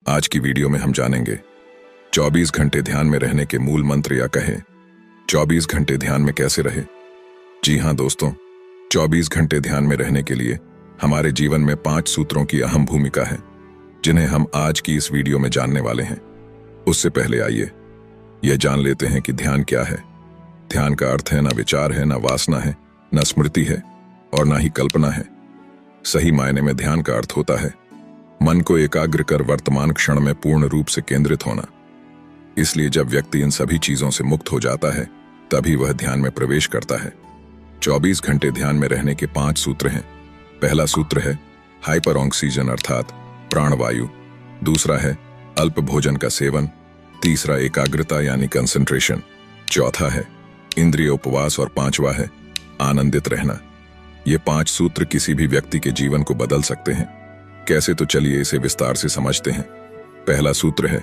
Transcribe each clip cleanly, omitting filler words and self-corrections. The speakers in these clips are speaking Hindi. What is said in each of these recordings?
आज की वीडियो में हम जानेंगे 24 घंटे ध्यान में रहने के मूल मंत्र, या कहें 24 घंटे ध्यान में कैसे रहे। जी हां दोस्तों, 24 घंटे ध्यान में रहने के लिए हमारे जीवन में 5 सूत्रों की अहम भूमिका है, जिन्हें हम आज की इस वीडियो में जानने वाले हैं। उससे पहले आइए यह जान लेते हैं कि ध्यान क्या है। ध्यान का अर्थ है, ना विचार है, ना वासना है, ना स्मृति है और ना ही कल्पना है। सही मायने में ध्यान का अर्थ होता है मन को एकाग्र कर वर्तमान क्षण में पूर्ण रूप से केंद्रित होना। इसलिए जब व्यक्ति इन सभी चीजों से मुक्त हो जाता है, तभी वह ध्यान में प्रवेश करता है। 24 घंटे ध्यान में रहने के 5 सूत्र हैं। पहला सूत्र है हाइपर ऑक्सीजन अर्थात प्राणवायु। दूसरा है अल्प भोजन का सेवन। तीसरा एकाग्रता यानी कंसंट्रेशन। चौथा है इंद्रिय उपवास और पांचवा है आनंदित रहना। ये 5 सूत्र किसी भी व्यक्ति के जीवन को बदल सकते हैं। कैसे, तो चलिए इसे विस्तार से समझते हैं। पहला सूत्र है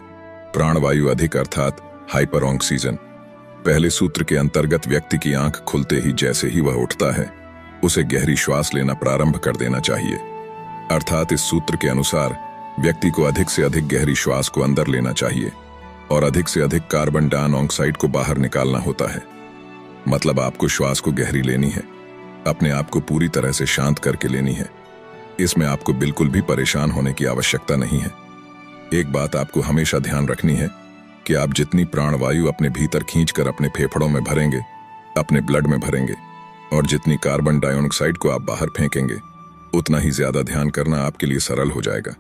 प्राणवायु अधिक अर्थात हाइपर ऑक्सीजन। पहले सूत्र के अंतर्गत व्यक्ति की आंख खुलते ही जैसे ही वह उठता है, उसे गहरी श्वास लेना प्रारंभ कर देना चाहिए। अर्थात इस सूत्र के अनुसार व्यक्ति को अधिक से अधिक गहरी श्वास को अंदर लेना चाहिए और अधिक से अधिक कार्बन डाइऑक्साइड को बाहर निकालना होता है। मतलब आपको श्वास को गहरी लेनी है, अपने आप को पूरी तरह से शांत करके लेनी है। इसमें आपको बिल्कुल भी परेशान होने की आवश्यकता नहीं है। एक बात आपको हमेशा ध्यान रखनी है कि आप जितनी प्राणवायु अपने भीतर खींचकर अपने फेफड़ों में भरेंगे, अपने ब्लड में भरेंगे, और जितनी कार्बन डाइऑक्साइड को आप बाहर फेंकेंगे, उतना ही ज्यादा ध्यान करना आपके लिए सरल हो जाएगा।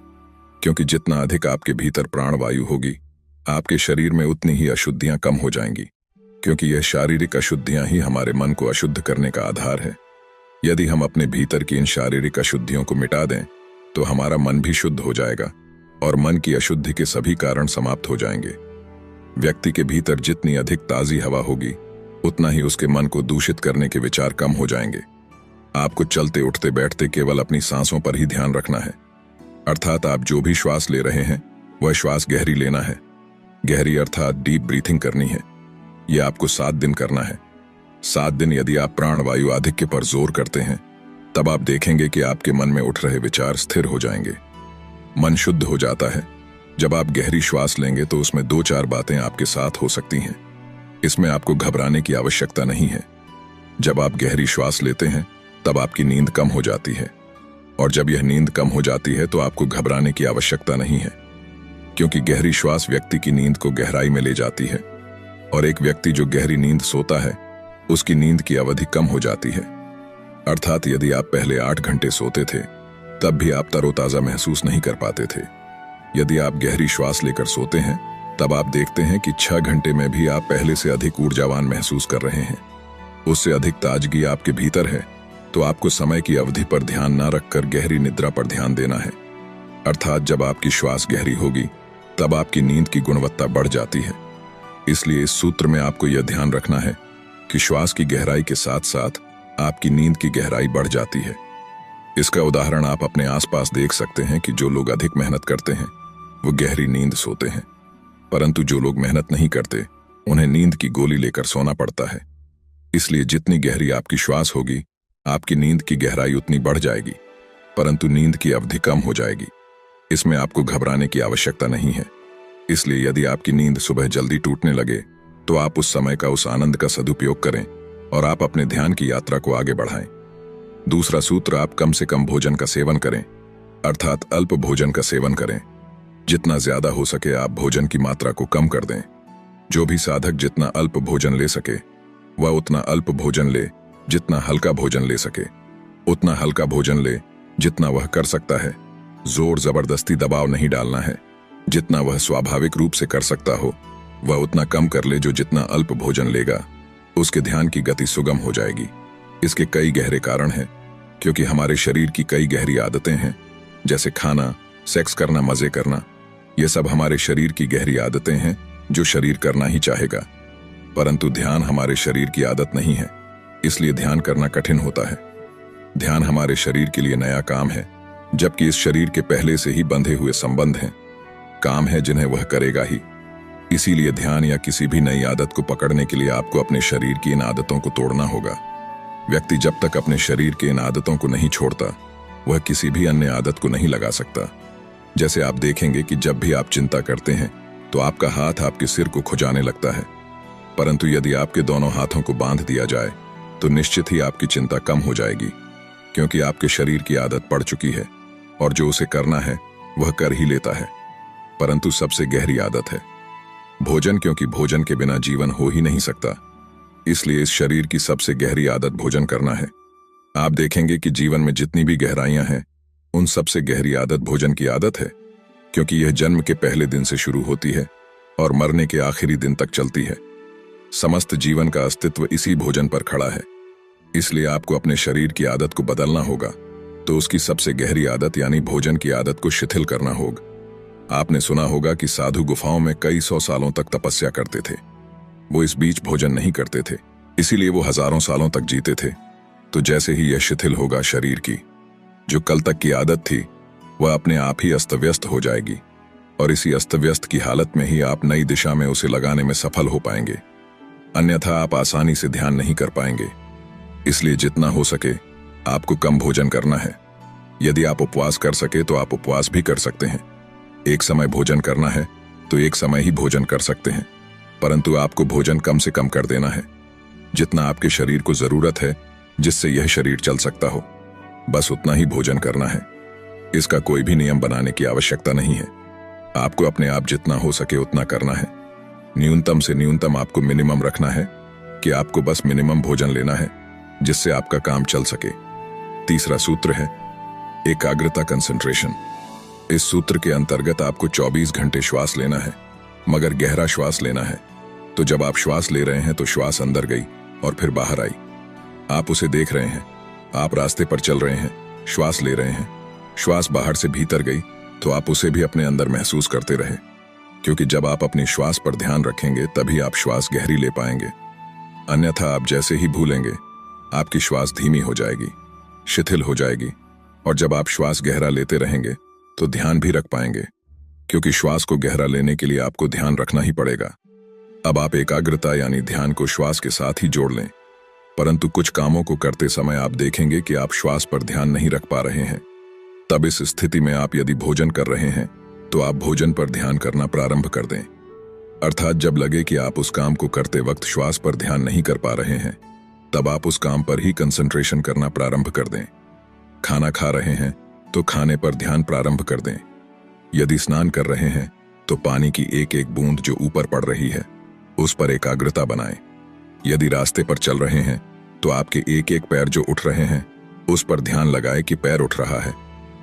क्योंकि जितना अधिक आपके भीतर प्राणवायु होगी, आपके शरीर में उतनी ही अशुद्धियां कम हो जाएंगी। क्योंकि यह शारीरिक अशुद्धियां ही हमारे मन को अशुद्ध करने का आधार है। यदि हम अपने भीतर की इन शारीरिक अशुद्धियों को मिटा दें, तो हमारा मन भी शुद्ध हो जाएगा और मन की अशुद्धि के सभी कारण समाप्त हो जाएंगे। व्यक्ति के भीतर जितनी अधिक ताजी हवा होगी, उतना ही उसके मन को दूषित करने के विचार कम हो जाएंगे। आपको चलते उठते बैठते केवल अपनी सांसों पर ही ध्यान रखना है। अर्थात आप जो भी श्वास ले रहे हैं, वह श्वास गहरी लेना है। गहरी अर्थात डीप ब्रीथिंग करनी है। यह आपको 7 दिन करना है। 7 दिन यदि आप प्राणवायु आधिक्य पर जोर करते हैं, तब आप देखेंगे कि आपके मन में उठ रहे विचार स्थिर हो जाएंगे। मन शुद्ध हो जाता है। जब आप गहरी श्वास लेंगे तो उसमें 2-4 बातें आपके साथ हो सकती हैं। इसमें आपको घबराने की आवश्यकता नहीं है। जब आप गहरी श्वास लेते हैं, तब आपकी नींद कम हो जाती है, और जब यह नींद कम हो जाती है तो आपको घबराने की आवश्यकता नहीं है। क्योंकि गहरी श्वास व्यक्ति की नींद को गहराई में ले जाती है, और एक व्यक्ति जो गहरी नींद सोता है, उसकी नींद की अवधि कम हो जाती है। अर्थात यदि आप पहले 8 घंटे सोते थे, तब भी आप तरोताजा महसूस नहीं कर पाते थे। यदि आप गहरी श्वास लेकर सोते हैं, तब आप देखते हैं कि 6 घंटे में भी आप पहले से अधिक ऊर्जावान महसूस कर रहे हैं। उससे अधिक ताजगी आपके भीतर है। तो आपको समय की अवधि पर ध्यान न रखकर गहरी निद्रा पर ध्यान देना है। अर्थात जब आपकी श्वास गहरी होगी, तब आपकी नींद की गुणवत्ता बढ़ जाती है। इसलिए इस सूत्र में आपको यह ध्यान रखना है कि श्वास की गहराई के साथ साथ आपकी नींद की गहराई बढ़ जाती है। इसका उदाहरण आप अपने आसपास देख सकते हैं कि जो लोग अधिक मेहनत करते हैं, वो गहरी नींद सोते हैं, परंतु जो लोग मेहनत नहीं करते, उन्हें नींद की गोली लेकर सोना पड़ता है। इसलिए जितनी गहरी आपकी श्वास होगी, आपकी नींद की गहराई उतनी बढ़ जाएगी, परंतु नींद की अवधि कम हो जाएगी। इसमें आपको घबराने की आवश्यकता नहीं है। इसलिए यदि आपकी नींद सुबह जल्दी टूटने लगे, तो आप उस समय का, उस आनंद का सदुपयोग करें और आप अपने ध्यान की यात्रा को आगे बढ़ाएं। दूसरा सूत्र, आप कम से कम भोजन का सेवन करें, अर्थात अल्प भोजन का सेवन करें। जितना ज्यादा हो सके आप भोजन की मात्रा को कम कर दें। जो भी साधक जितना अल्प भोजन ले सके, वह उतना अल्प भोजन ले। जितना हल्का भोजन ले सके, उतना हल्का भोजन ले जितना वह कर सकता है। जोर जबरदस्ती दबाव नहीं डालना है। जितना वह स्वाभाविक रूप से कर सकता हो, वह उतना कम कर ले। जो जितना अल्प भोजन लेगा, उसके ध्यान की गति सुगम हो जाएगी। इसके कई गहरे कारण हैं, क्योंकि हमारे शरीर की कई गहरी आदतें हैं, जैसे खाना, सेक्स करना, मजे करना। ये सब हमारे शरीर की गहरी आदतें हैं जो शरीर करना ही चाहेगा। परंतु ध्यान हमारे शरीर की आदत नहीं है, इसलिए ध्यान करना कठिन होता है। ध्यान हमारे शरीर के लिए नया काम है, जबकि इस शरीर के पहले से ही बंधे हुए संबंध हैं, काम है जिन्हें वह करेगा ही। इसीलिए ध्यान या किसी भी नई आदत को पकड़ने के लिए आपको अपने शरीर की इन आदतों को तोड़ना होगा। व्यक्ति जब तक अपने शरीर के इन आदतों को नहीं छोड़ता, वह किसी भी अन्य आदत को नहीं लगा सकता। जैसे आप देखेंगे कि जब भी आप चिंता करते हैं तो आपका हाथ आपके सिर को खुजाने लगता है, परंतु यदि आपके दोनों हाथों को बांध दिया जाए तो निश्चित ही आपकी चिंता कम हो जाएगी, क्योंकि आपके शरीर की आदत पड़ चुकी है और जो उसे करना है वह कर ही लेता है। परंतु सबसे गहरी आदत है भोजन, क्योंकि भोजन के बिना जीवन हो ही नहीं सकता। इसलिए इस शरीर की सबसे गहरी आदत भोजन करना है। आप देखेंगे कि जीवन में जितनी भी गहराइयां हैं उन सबसे गहरी आदत भोजन की आदत है, क्योंकि यह जन्म के पहले दिन से शुरू होती है और मरने के आखिरी दिन तक चलती है। समस्त जीवन का अस्तित्व इसी भोजन पर खड़ा है। इसलिए आपको अपने शरीर की आदत को बदलना होगा, तो उसकी सबसे गहरी आदत यानी भोजन की आदत को शिथिल करना होगा। आपने सुना होगा कि साधु गुफाओं में कई 100 सालों तक तपस्या करते थे। वो इस बीच भोजन नहीं करते थे, इसीलिए वो हजारों सालों तक जीते थे। तो जैसे ही यह शिथिल होगा, शरीर की जो कल तक की आदत थी वह अपने आप ही अस्त व्यस्त हो जाएगी, और इसी अस्त व्यस्त की हालत में ही आप नई दिशा में उसे लगाने में सफल हो पाएंगे। अन्यथा आप आसानी से ध्यान नहीं कर पाएंगे। इसलिए जितना हो सके आपको कम भोजन करना है। यदि आप उपवास कर सके तो आप उपवास भी कर सकते हैं। एक समय भोजन करना है तो एक समय ही भोजन कर सकते हैं, परंतु आपको भोजन कम से कम कर देना है, जितना आपके शरीर को जरूरत है, जिससे यह शरीर चल सकता हो। बस उतना ही भोजन करना है। इसका कोई भी नियम बनाने की आवश्यकता नहीं है। आपको अपने आप जितना हो सके उतना करना है। न्यूनतम से न्यूनतम आपको मिनिमम रखना है कि आपको बस मिनिमम भोजन लेना है, जिससे आपका काम चल सके। तीसरा सूत्र है एकाग्रता, कंसंट्रेशन। इस सूत्र के अंतर्गत आपको 24 घंटे श्वास लेना है, मगर गहरा श्वास लेना है। तो जब आप श्वास ले रहे हैं तो श्वास अंदर गई और फिर बाहर आई। आप उसे देख रहे हैं। आप रास्ते पर चल रहे हैं, श्वास ले रहे हैं, श्वास बाहर से भीतर गई, तो आप उसे भी अपने अंदर महसूस करते रहे, क्योंकि जब आप अपनी श्वास पर ध्यान रखेंगे तभी आप श्वास गहरी ले पाएंगे। अन्यथा आप जैसे ही भूलेंगे आपकी श्वास धीमी हो जाएगी, शिथिल हो जाएगी, और जब आप श्वास गहरा लेते रहेंगे तो ध्यान भी रख पाएंगे, क्योंकि श्वास को गहरा लेने के लिए आपको ध्यान रखना ही पड़ेगा। अब आप एकाग्रता यानी ध्यान को श्वास के साथ ही जोड़ लें, परंतु कुछ कामों को करते समय आप देखेंगे कि आप श्वास पर ध्यान नहीं रख पा रहे हैं। तब इस स्थिति में आप यदि भोजन कर रहे हैं तो आप भोजन पर ध्यान करना प्रारंभ कर दें। अर्थात जब लगे कि आप उस काम को करते वक्त श्वास पर ध्यान नहीं कर पा रहे हैं, तब आप उस काम पर ही कंसंट्रेशन करना प्रारंभ कर दें। खाना खा रहे हैं तो खाने पर ध्यान प्रारंभ कर दें। यदि स्नान कर रहे हैं तो पानी की एक एक बूंद जो ऊपर पड़ रही है उस पर एकाग्रता बनाएं। यदि रास्ते पर चल रहे हैं तो आपके एक एक पैर जो उठ रहे हैं उस पर ध्यान लगाएं कि पैर उठ रहा है,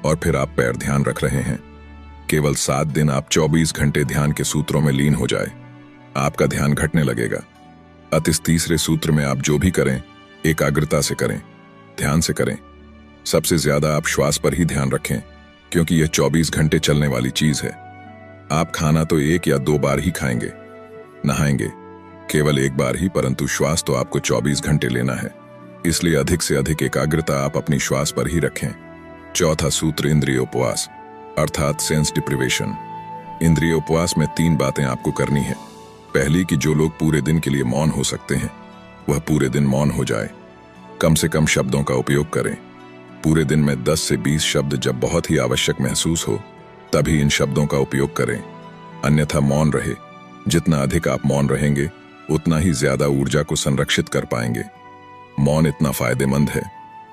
और फिर आप पैर ध्यान रख रहे हैं। केवल 7 दिन आप 24 घंटे ध्यान के सूत्रों में लीन हो जाए, आपका ध्यान घटने लगेगा। अत इस तीसरे सूत्र में आप जो भी करें एकाग्रता से करें, ध्यान से करें। सबसे ज्यादा आप श्वास पर ही ध्यान रखें, क्योंकि यह 24 घंटे चलने वाली चीज है। आप खाना तो 1 या 2 बार ही खाएंगे, नहाएंगे केवल 1 बार ही, परंतु श्वास तो आपको 24 घंटे लेना है। इसलिए अधिक से अधिक एकाग्रता आप अपनी श्वास पर ही रखें। चौथा सूत्र इंद्रिय उपवास अर्थात सेंस डिप्रिवेशन। इंद्रिय उपवास में 3 बातें आपको करनी है। पहली कि जो लोग पूरे दिन के लिए मौन हो सकते हैं वह पूरे दिन मौन हो जाए। कम से कम शब्दों का उपयोग करें। पूरे दिन में 10 से 20 शब्द जब बहुत ही आवश्यक महसूस हो तभी इन शब्दों का उपयोग करें, अन्यथा मौन रहे। जितना अधिक आप मौन रहेंगे उतना ही ज्यादा ऊर्जा को संरक्षित कर पाएंगे। मौन इतना फायदेमंद है,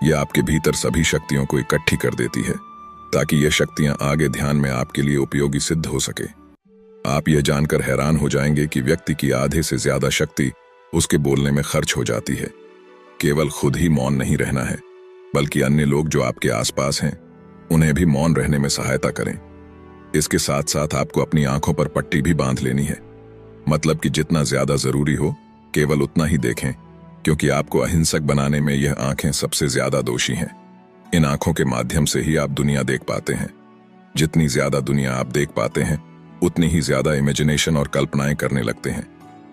यह आपके भीतर सभी शक्तियों को इकट्ठी कर देती है, ताकि ये शक्तियां आगे ध्यान में आपके लिए उपयोगी सिद्ध हो सके। आप यह जानकर हैरान हो जाएंगे कि व्यक्ति की आधे से ज्यादा शक्ति उसके बोलने में खर्च हो जाती है। केवल खुद ही मौन नहीं रहना है, बल्कि अन्य लोग जो आपके आसपास हैं उन्हें भी मौन रहने में सहायता करें। इसके साथ साथ आपको अपनी आंखों पर पट्टी भी बांध लेनी है, मतलब कि जितना ज्यादा जरूरी हो केवल उतना ही देखें, क्योंकि आपको अहिंसक बनाने में यह आंखें सबसे ज्यादा दोषी हैं। इन आंखों के माध्यम से ही आप दुनिया देख पाते हैं। जितनी ज्यादा दुनिया आप देख पाते हैं उतनी ही ज्यादा इमेजिनेशन और कल्पनाएं करने लगते हैं।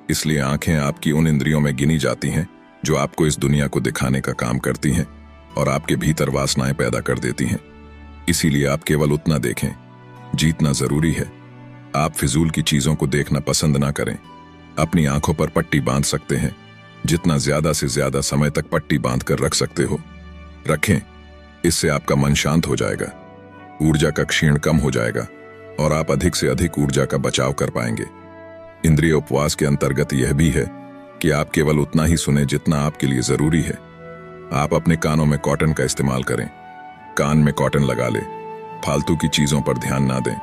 इसलिए आंखें आपकी उन इंद्रियों में गिनी जाती हैं जो आपको इस दुनिया को दिखाने का काम करती हैं और आपके भीतर वासनाएं पैदा कर देती हैं। इसीलिए आप केवल उतना देखें। जीतना जरूरी है। आप फिजूल की चीजों को देखना पसंद ना करें। अपनी आंखों पर पट्टी बांध सकते हैं। जितना ज्यादा से ज्यादा समय तक पट्टी बांध कर रख सकते हो रखें। इससे आपका मन शांत हो जाएगा। ऊर्जा का क्षीण कम हो जाएगा और आप अधिक से अधिक ऊर्जा का बचाव कर पाएंगे। इंद्रिय उपवास के अंतर्गत यह भी है कि आप केवल उतना ही सुने जितना आपके लिए जरूरी है। आप अपने कानों में कॉटन का इस्तेमाल करें, कान में कॉटन लगा ले, फालतू की चीजों पर ध्यान ना दें।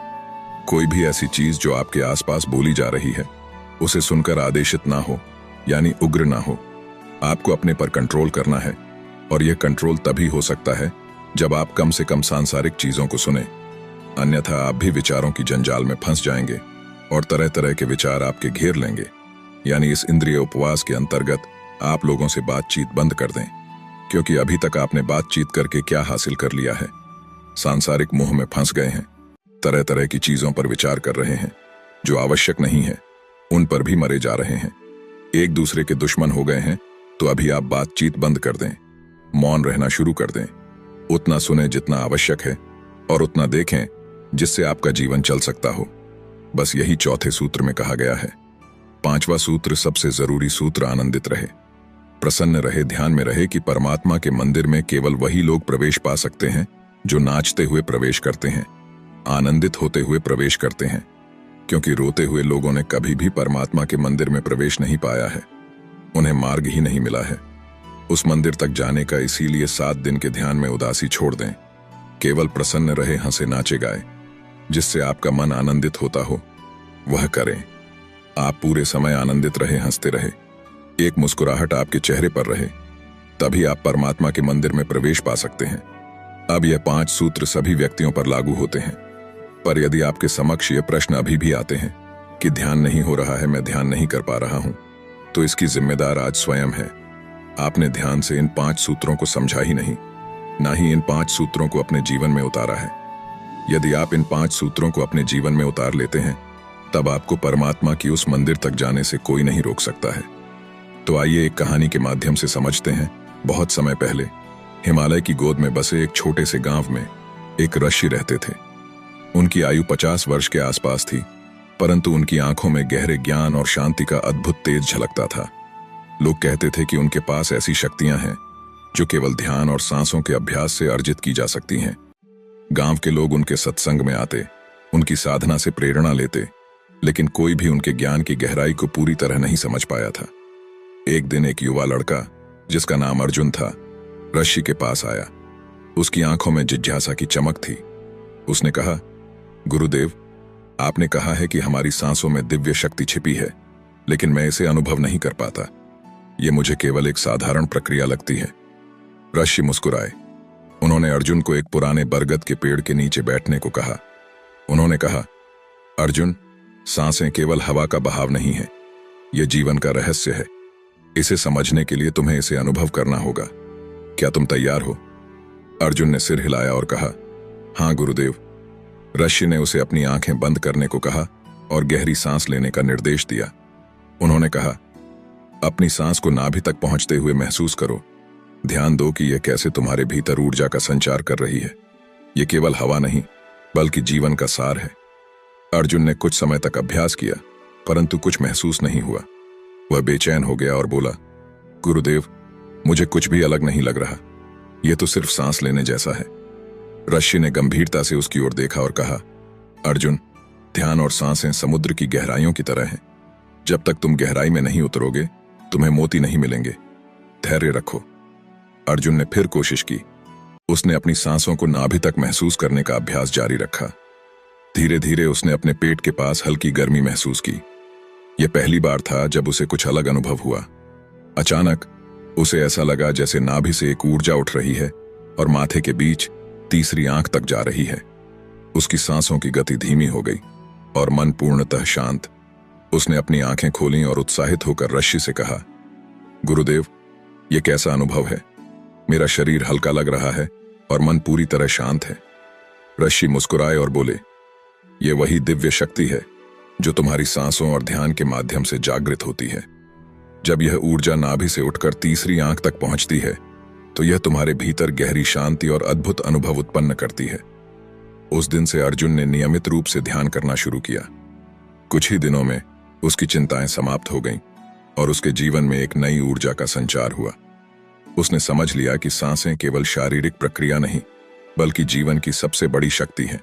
कोई भी ऐसी चीज जो आपके आसपास बोली जा रही है उसे सुनकर आदेशित ना हो, यानी उग्र ना हो। आपको अपने पर कंट्रोल करना है और यह कंट्रोल तभी हो सकता है जब आप कम से कम सांसारिक चीजों को सुने, अन्यथा आप भी विचारों की जंजाल में फंस जाएंगे और तरह तरह के विचार आपके घेर लेंगे। यानी इस इंद्रिय उपवास के अंतर्गत आप लोगों से बातचीत बंद कर दें, क्योंकि अभी तक आपने बातचीत करके क्या हासिल कर लिया है? सांसारिक मोह में फंस गए हैं, तरह तरह की चीजों पर विचार कर रहे हैं जो आवश्यक नहीं है, उन पर भी मरे जा रहे हैं, एक दूसरे के दुश्मन हो गए हैं। तो अभी आप बातचीत बंद कर दें, मौन रहना शुरू कर दें, उतना सुने जितना आवश्यक है और उतना देखें जिससे आपका जीवन चल सकता हो। बस यही चौथे सूत्र में कहा गया है। पांचवा सूत्र, सबसे जरूरी सूत्र, आनंदित रहे, प्रसन्न रहे, ध्यान में रहे कि परमात्मा के मंदिर में केवल वही लोग प्रवेश पा सकते हैं जो नाचते हुए प्रवेश करते हैं, आनंदित होते हुए प्रवेश करते हैं, क्योंकि रोते हुए लोगों ने कभी भी परमात्मा के मंदिर में प्रवेश नहीं पाया है, उन्हें मार्ग ही नहीं मिला है उस मंदिर तक जाने का। इसीलिए 7 दिन के ध्यान में उदासी छोड़ दें, केवल प्रसन्न रहे, हंसे नाचे गाए, जिससे आपका मन आनंदित होता हो वह करें। आप पूरे समय आनंदित रहे, हंसते रहे, एक मुस्कुराहट आपके चेहरे पर रहे, तभी आप परमात्मा के मंदिर में प्रवेश पा सकते हैं। अब यह 5 सूत्र सभी व्यक्तियों पर लागू होते हैं, पर यदि आपके समक्ष ये प्रश्न अभी भी आते हैं कि ध्यान नहीं हो रहा है, मैं ध्यान नहीं कर पा रहा हूं, तो इसकी जिम्मेदार आज स्वयं है। आपने ध्यान से इन 5 सूत्रों को समझा ही नहीं, ना ही इन 5 सूत्रों को अपने जीवन में उतारा है। यदि आप इन 5 सूत्रों को अपने जीवन में उतार लेते हैं, तब आपको परमात्मा की उस मंदिर तक जाने से कोई नहीं रोक सकता है। तो आइए एक कहानी के माध्यम से समझते हैं। बहुत समय पहले हिमालय की गोद में बसे एक छोटे से गांव में एक ऋषि रहते थे। उनकी आयु 50 वर्ष के आसपास थी, परंतु उनकी आंखों में गहरे ज्ञान और शांति का अद्भुत तेज झलकता था। लोग कहते थे कि उनके पास ऐसी शक्तियां हैं जो केवल ध्यान और सांसों के अभ्यास से अर्जित की जा सकती हैं। गांव के लोग उनके सत्संग में आते, उनकी साधना से प्रेरणा लेते, लेकिन कोई भी उनके ज्ञान की गहराई को पूरी तरह नहीं समझ पाया था। एक दिन एक युवा लड़का जिसका नाम अर्जुन था, ऋषि के पास आया। उसकी आंखों में जिज्ञासा की चमक थी। उसने कहा, गुरुदेव, आपने कहा है कि हमारी सांसों में दिव्य शक्ति छिपी है, लेकिन मैं इसे अनुभव नहीं कर पाता। यह मुझे केवल एक साधारण प्रक्रिया लगती है। ऋषि मुस्कुराए। उन्होंने अर्जुन को एक पुराने बरगद के पेड़ के नीचे बैठने को कहा। उन्होंने कहा, अर्जुन, सांसें केवल हवा का बहाव नहीं है, यह जीवन का रहस्य है। इसे समझने के लिए तुम्हें इसे अनुभव करना होगा। क्या तुम तैयार हो? अर्जुन ने सिर हिलाया और कहा, हां गुरुदेव। ऋषि ने उसे अपनी आंखें बंद करने को कहा और गहरी सांस लेने का निर्देश दिया। उन्होंने कहा, अपनी सांस को नाभि तक पहुंचते हुए महसूस करो। ध्यान दो कि यह कैसे तुम्हारे भीतर ऊर्जा का संचार कर रही है। यह केवल हवा नहीं, बल्कि जीवन का सार है। अर्जुन ने कुछ समय तक अभ्यास किया, परंतु कुछ महसूस नहीं हुआ। वह बेचैन हो गया और बोला, गुरुदेव, मुझे कुछ भी अलग नहीं लग रहा, यह तो सिर्फ सांस लेने जैसा है। ऋषि ने गंभीरता से उसकी ओर देखा और कहा, अर्जुन, ध्यान और सांसें समुद्र की गहराइयों की तरह हैं। जब तक तुम गहराई में नहीं उतरोगे, तुम्हें मोती नहीं मिलेंगे। धैर्य रखो। अर्जुन ने फिर कोशिश की। उसने अपनी सांसों को नाभि तक महसूस करने का अभ्यास जारी रखा। धीरे धीरे उसने अपने पेट के पास हल्की गर्मी महसूस की। यह पहली बार था जब उसे कुछ अलग अनुभव हुआ। अचानक उसे ऐसा लगा जैसे नाभि से एक ऊर्जा उठ रही है और माथे के बीच तीसरी आंख तक जा रही है। उसकी सांसों की गति धीमी हो गई और मन पूर्णतः शांत। उसने अपनी आंखें खोलीं और उत्साहित होकर ऋषि से कहा, गुरुदेव, यह कैसा अनुभव है? मेरा शरीर हल्का लग रहा है और मन पूरी तरह शांत है। ऋषि मुस्कुराए और बोले, यह वही दिव्य शक्ति है जो तुम्हारी सांसों और ध्यान के माध्यम से जागृत होती है। जब यह ऊर्जा नाभि से उठकर तीसरी आंख तक पहुंचती है, तो यह तुम्हारे भीतर गहरी शांति और अद्भुत अनुभव उत्पन्न करती है। उस दिन से अर्जुन ने नियमित रूप से ध्यान करना शुरू किया। कुछ ही दिनों में उसकी चिंताएं समाप्त हो गईं और उसके जीवन में एक नई ऊर्जा का संचार हुआ। उसने समझ लिया कि सांसें केवल शारीरिक प्रक्रिया नहीं, बल्कि जीवन की सबसे बड़ी शक्ति है।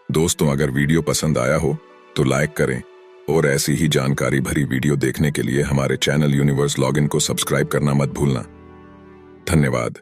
दोस्तों, अगर वीडियो पसंद आया हो तो लाइक करें और ऐसी ही जानकारी भरी वीडियो देखने के लिए हमारे चैनल यूनिवर्स लॉगिन को सब्सक्राइब करना मत भूलना। धन्यवाद।